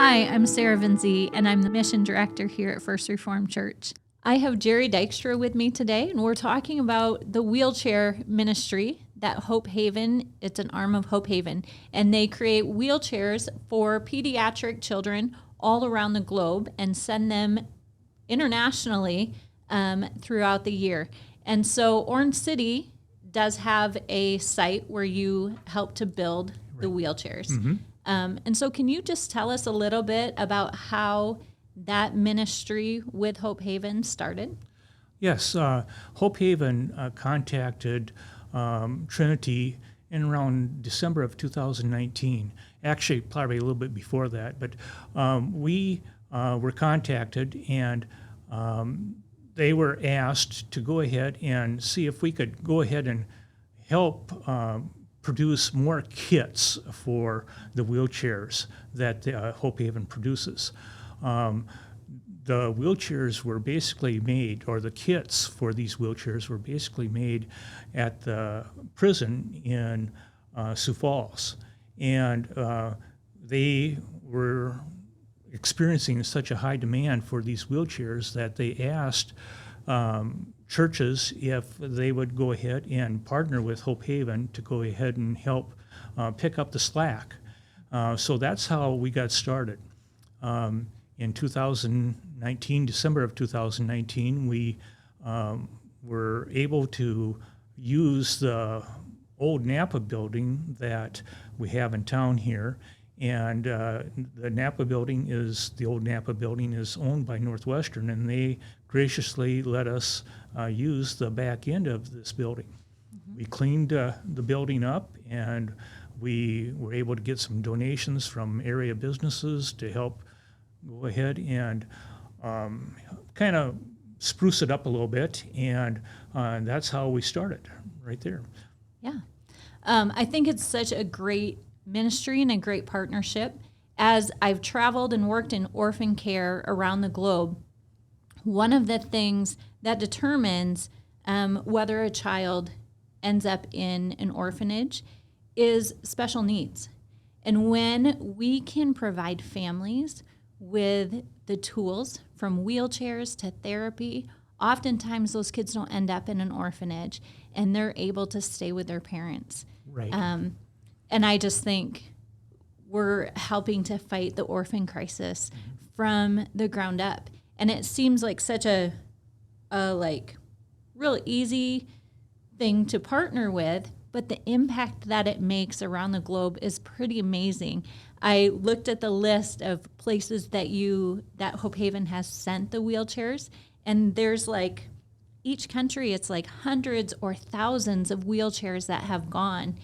Hi, I'm Sara Van Zee, and I'm the mission director here at First Reformed Church. I have Jerry Dykstra with me today, and we're talking about the wheelchair ministry that Hope Haven, it's an arm of Hope Haven, and they create wheelchairs for pediatric children all around the globe and send them internationally throughout the year. And so Orange City does have a site where you help to build the wheelchairs. Mm-hmm. And so can you just tell us a little bit about how that ministry with Hope Haven started? Yes, Hope Haven contacted Trinity in around December of 2019. Actually, probably a little bit before that, but we were contacted and they were asked to go ahead and see if we could go ahead and help produce more kits for the wheelchairs that Hope Haven produces. The wheelchairs were basically made, or the kits for these wheelchairs were basically made at the prison in Sioux Falls. And they were experiencing such a high demand for these wheelchairs that they asked churches if they would go ahead and partner with Hope Haven to go ahead and help pick up the slack. So that's how we got started. In 2019, December of 2019, we were able to use the old Napa building that we have in town here. And the old Napa building is owned by Northwestern, and they graciously let us use the back end of this building. Mm-hmm. We cleaned the building up, and we were able to get some donations from area businesses to help go ahead and kind of spruce it up a little bit, and that's how we started right there. Yeah. I think it's such a great ministry and a great partnership. As I've traveled and worked in orphan care around the globe, one of the things that determines whether a child ends up in an orphanage is special needs. And when we can provide families with the tools from wheelchairs to therapy, oftentimes those kids don't end up in an orphanage and they're able to stay with their parents. Right. And I just think we're helping to fight the orphan crisis from the ground up. And it seems like such a real easy thing to partner with, but the impact that it makes around the globe is pretty amazing. I looked at the list of places that Hope Haven has sent the wheelchairs, and there's each country, it's like hundreds or thousands of wheelchairs that have gone.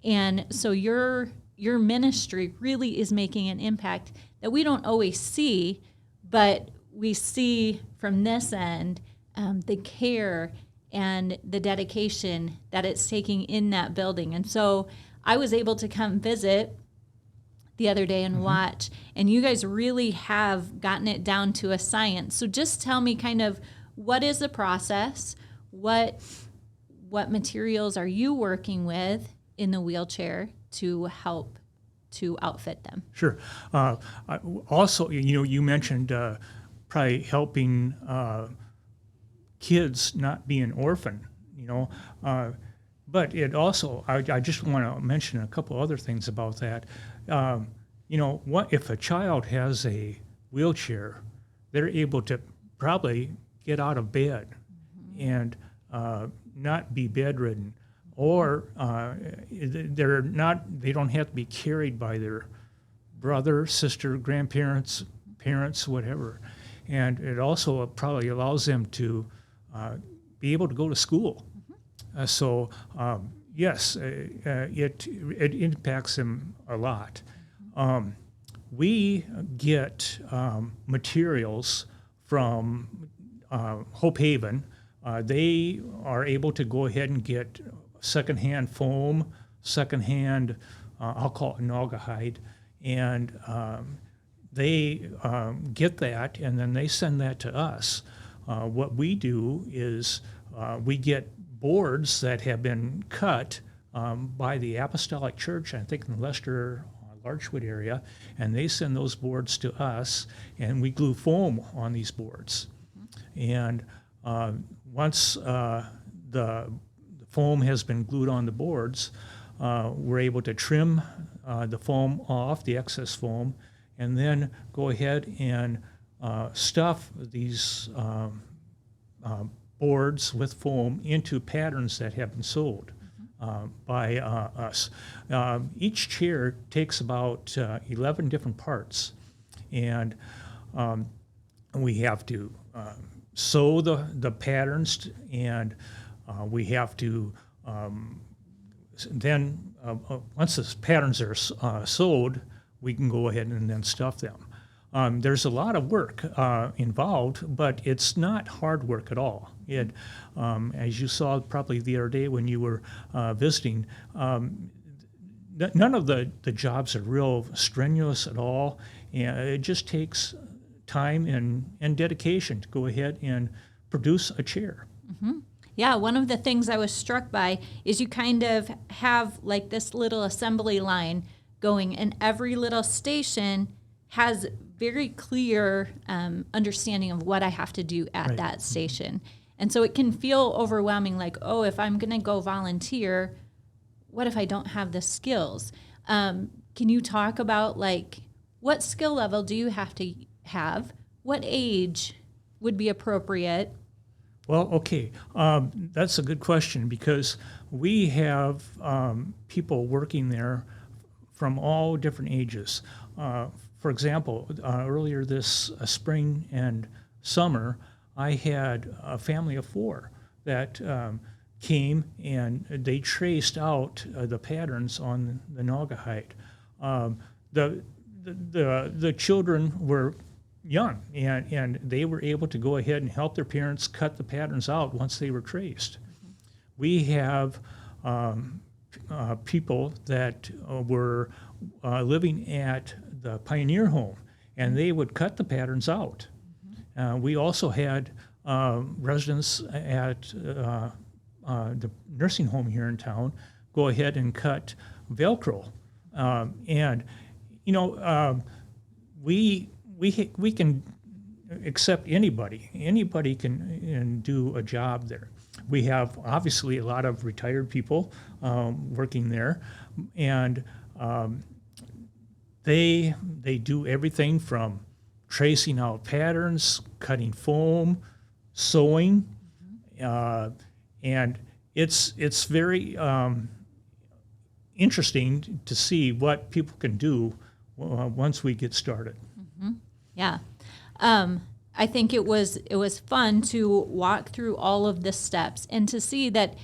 And so your ministry really is making an impact that we don't always see, but we see from this end the care and the dedication that it's taking in that building. And so I was able to come visit the other day and watch, and you guys really have gotten it down to a science. So just tell me kind of what is the process, what materials are you working with in the wheelchair to help to outfit them? Sure. Also, you mentioned probably helping kids not be an orphan, but it also, I just want to mention a couple other things about that. What if a child has a wheelchair, they're able to probably get out of bed and not be bedridden, or they don't have to be carried by their brother, sister, grandparents, parents, whatever. And it also probably allows them to be able to go to school. Yes, it impacts them a lot. We get materials from Hope Haven. They are able to go ahead and get secondhand foam, secondhand, I'll call it naugahyde, and they get that, and then they send that to us. What we do is we get boards that have been cut by the Apostolic Church, I think in Leicester, Larchwood area, and they send those boards to us, and we glue foam on these boards. And once the foam has been glued on the boards, we're able to trim the foam off, the excess foam, and then go ahead and stuff these boards with foam into patterns that have been sold by us. Each chair takes about 11 different parts, and we have to sew the patterns, and we have to then once the patterns are sewed, we can go ahead and then stuff them. There's a lot of work involved, but it's not hard work at all. It, as you saw probably the other day when you were visiting, none of the jobs are real strenuous at all, and it just takes time and dedication to go ahead and produce a chair. Mm-hmm. Yeah, one of the things I was struck by is you kind of have like this little assembly line going, and every little station has very clear understanding of what I have to do at that station. And so it can feel overwhelming, like, oh, if I'm going to go volunteer, what if I don't have the skills? Can you talk about, like, what skill level do you have to have? What age would be appropriate? Well, okay, that's a good question, because we have people working there from all different ages. For example, earlier this spring and summer, I had a family of 4 that came, and they traced out the patterns on the Naugahyde. The children were young, and they were able to go ahead and help their parents cut the patterns out once they were traced. Mm-hmm. We have people that were living at the Pioneer Home, and they would cut the patterns out. Mm-hmm. We also had residents at the nursing home here in town go ahead and cut Velcro. And, you know, we can accept anybody. Anybody can do a job there. We have obviously a lot of retired people working there, and they do everything from tracing out patterns, cutting foam, sewing, and it's very interesting to see what people can do once we get started. Mm-hmm. Yeah. I think it was fun to walk through all of the steps and to see that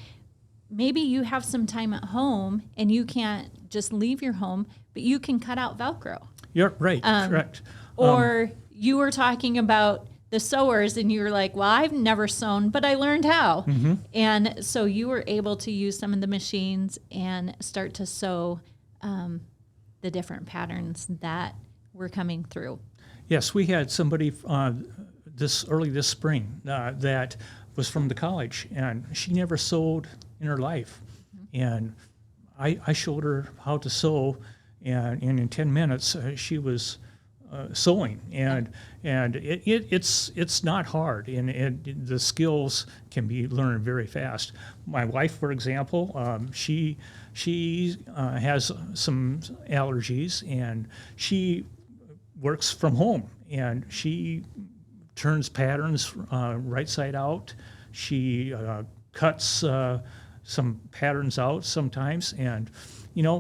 maybe you have some time at home and you can't just leave your home, but you can cut out Velcro. You're right, correct. Or you were talking about the sewers and you were like, well, I've never sewn, but I learned how. Mm-hmm. And so you were able to use some of the machines and start to sew the different patterns that were coming through. Yes, we had somebody early this spring that was from the college, and she never sewed in her life. Mm-hmm. And I showed her how to sew, and in 10 minutes she was sewing, and it's not hard, and the skills can be learned very fast. My wife, for example, she has some allergies, and she works from home, and she turns patterns right side out. She cuts some patterns out sometimes, and we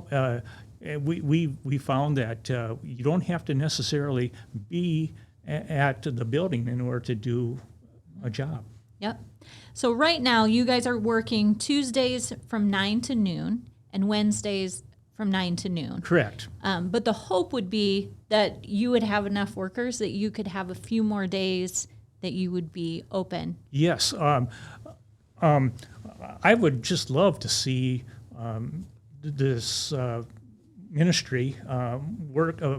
found that you don't have to necessarily be at the building in order to do a job. Yep. So right now you guys are working Tuesdays from 9 to noon and Wednesdays from 9 to noon. Correct. But the hope would be that you would have enough workers that you could have a few more days that you would be open. Yes. I would just love to see this ministry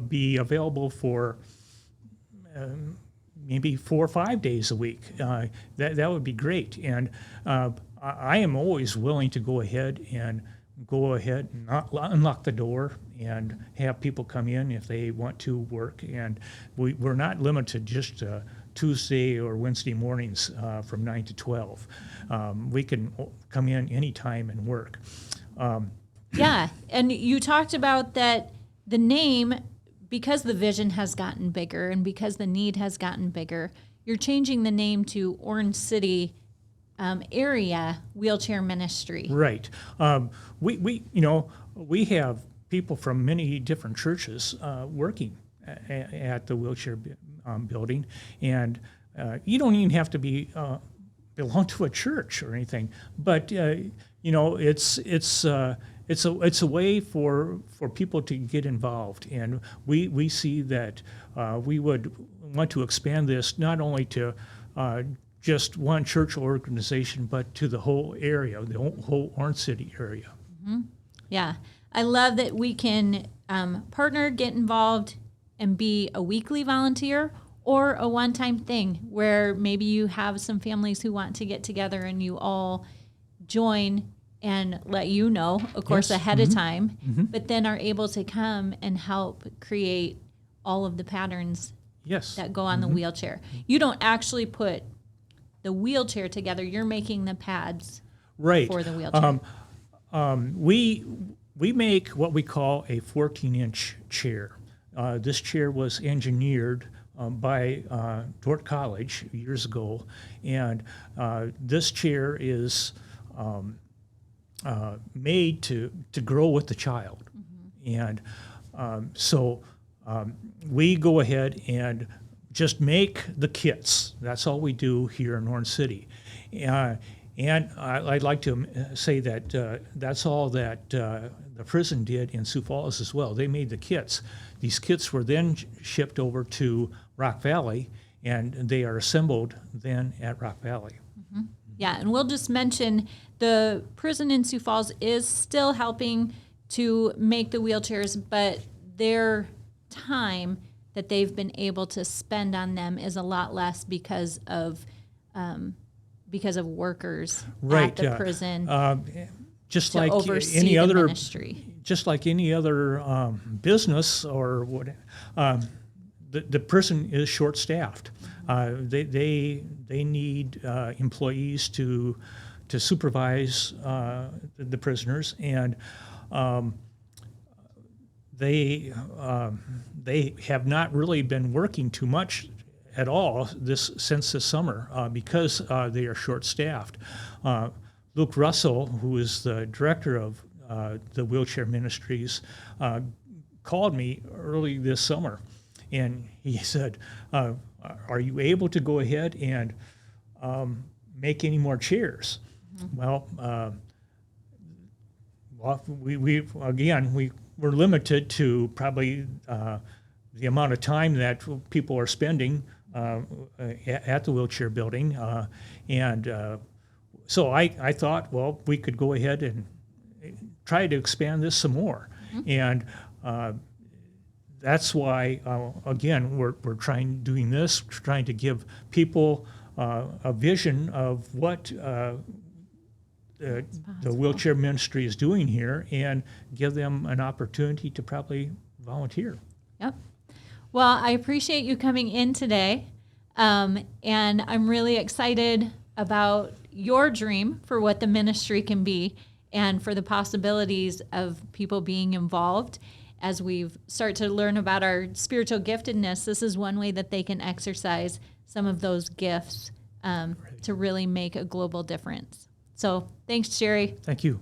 be available for maybe 4 or 5 days a week. That would be great. And I am always willing to go ahead and go ahead and unlock the door and have people come in if they want to work. And we're not limited just to Tuesday or Wednesday mornings from 9 to 12. We can come in anytime and work. Yeah, and you talked about that the name, because the vision has gotten bigger and because the need has gotten bigger, you're changing the name to Orange City Area Wheelchair Ministry. Right. We have people from many different churches working at the wheelchair building, and you don't even have to belong to a church or anything, but it's a way for people to get involved, and we see that we would want to expand this not only to just one church organization, but to the whole area, the whole Orange City area. Mm-hmm. Yeah, I love that we can partner, get involved, and be a weekly volunteer or a one-time thing where maybe you have some families who want to get together and you all join and let you know, of course, Yes. ahead of time, Mm-hmm. but then are able to come and help create all of the patterns Yes. that go on the wheelchair. You don't actually put the wheelchair together. You're making the pads Right. for the wheelchair. We make what we call a 14-inch chair. This chair was engineered by Dordt College years ago, and this chair is made to grow with the child. And so we go ahead and just make the kits. That's all we do here in Orange City. And I'd like to say that that's all that the prison did in Sioux Falls as well. They made the kits. These kits were then shipped over to Rock Valley, and they are assembled then at Rock Valley. Yeah, and we'll just mention the prison in Sioux Falls is still helping to make the wheelchairs, but their time that they've been able to spend on them is a lot less because of workers at the prison Just to like oversee any the other ministry. just like any other business or what, the prison is short-staffed. They need employees to supervise the prisoners, and they have not really been working too much at all since this summer because they are short-staffed. Luke Russell, who is the director of the wheelchair ministries, called me early this summer, and he said, "Are you able to go ahead and make any more chairs?" Well, we're limited to probably the amount of time that people are spending at the wheelchair building, and so I thought, well, we could go ahead and try to expand this some more, and that's why again we're doing this, trying to give people a vision of what the wheelchair ministry is doing here, and give them an opportunity to probably volunteer. Yep. Well, I appreciate you coming in today, and I'm really excited about your dream for what the ministry can be and for the possibilities of people being involved. As we start to learn about our spiritual giftedness, this is one way that they can exercise some of those gifts to really make a global difference. So thanks, Jerry. Thank you.